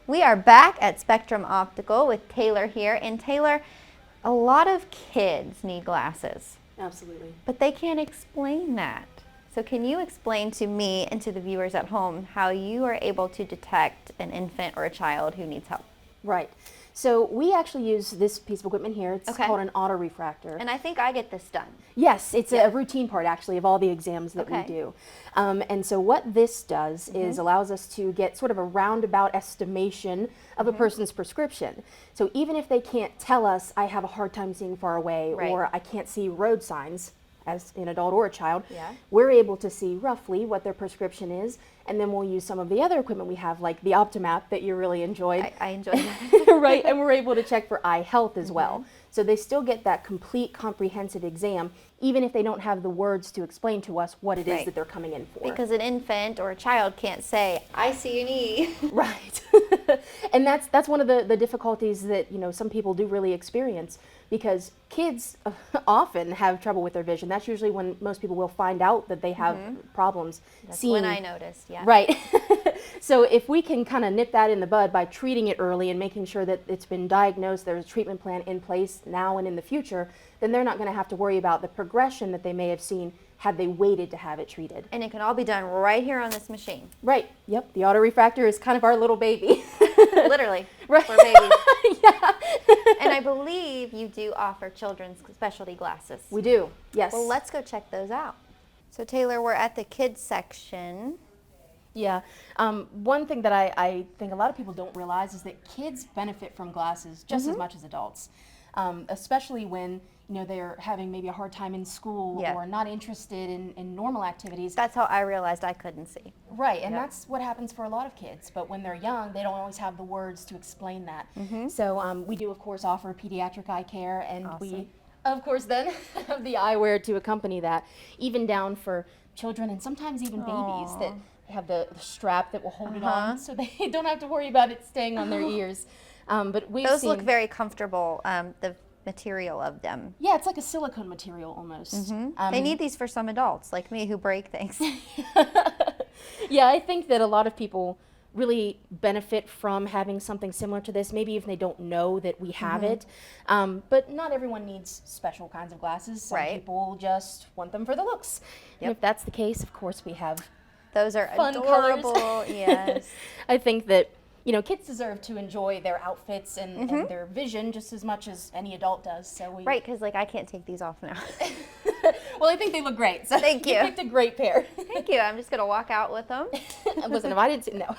We are back at Spectrum Optical with Taylor here. And Taylor, a lot of kids need glasses. Absolutely. But they can't explain that. So can you explain to me and to the viewers at home how you are able to detect an infant or a child who needs help? Right. So we actually use this piece of equipment here. It's Okay. called an autorefractor. And I think I get this done. Yes, it's a routine part actually of all the exams that we do. And so what this does is allows us to get sort of a roundabout estimation of a person's prescription. So even if they can't tell us, I have a hard time seeing far away, or I can't see road signs, as an adult or a child, we're able to see roughly what their prescription is, and then we'll use some of the other equipment we have, like the Optimap that you really enjoyed. I enjoyed that. Right, and we're able to check for eye health as well. So they still get that complete comprehensive exam, even if they don't have the words to explain to us what it is that they're coming in for. Because an infant or a child can't say, I see an E. Right. And that's one of the difficulties that, you know, some people do really experience, because kids often have trouble with their vision. That's usually when most people will find out that they have problems seeing. When I noticed, Right. So if we can kind of nip that in the bud by treating it early and making sure that it's been diagnosed, there's a treatment plan in place now and in the future, then they're not going to have to worry about the progression that they may have seen had they waited to have it treated. And it can all be done right here on this machine. Right. Yep. The autorefractor is kind of our little baby. Literally. Right. For babies. Yeah. And I believe you do offer children's specialty glasses. We do. Yes. Well, let's go check those out. So Taylor, we're at the kids section. Yeah. One thing that I think a lot of people don't realize is that kids benefit from glasses just as much as adults, especially when, you know, they're having maybe a hard time in school or not interested in normal activities. That's how I realized I couldn't see. Right, and that's what happens for a lot of kids. But when they're young, they don't always have the words to explain that. So we do, of course, offer pediatric eye care, and we, of course, then have the eyewear to accompany that, even down for children and sometimes even babies that have the strap that will hold it on, so they don't have to worry about it staying on their ears. But we've Those seen, look very comfortable, the material of them. yeah, it's like a silicone material almost. They need these for some adults like me who break things. Yeah, I think that a lot of people really benefit from having something similar to this, maybe if they don't know that we have it. But not everyone needs special kinds of glasses. Some people just want them for the looks. And if that's the case, of course, we have Those are fun adorable. colors. Yes. I think that, you know, kids deserve to enjoy their outfits and their vision just as much as any adult does. So we Right, because I can't take these off now. Well, I think they look great. So Thank you. You picked a great pair. Thank you. I'm just going to walk out with them. Listen, if I didn't, no.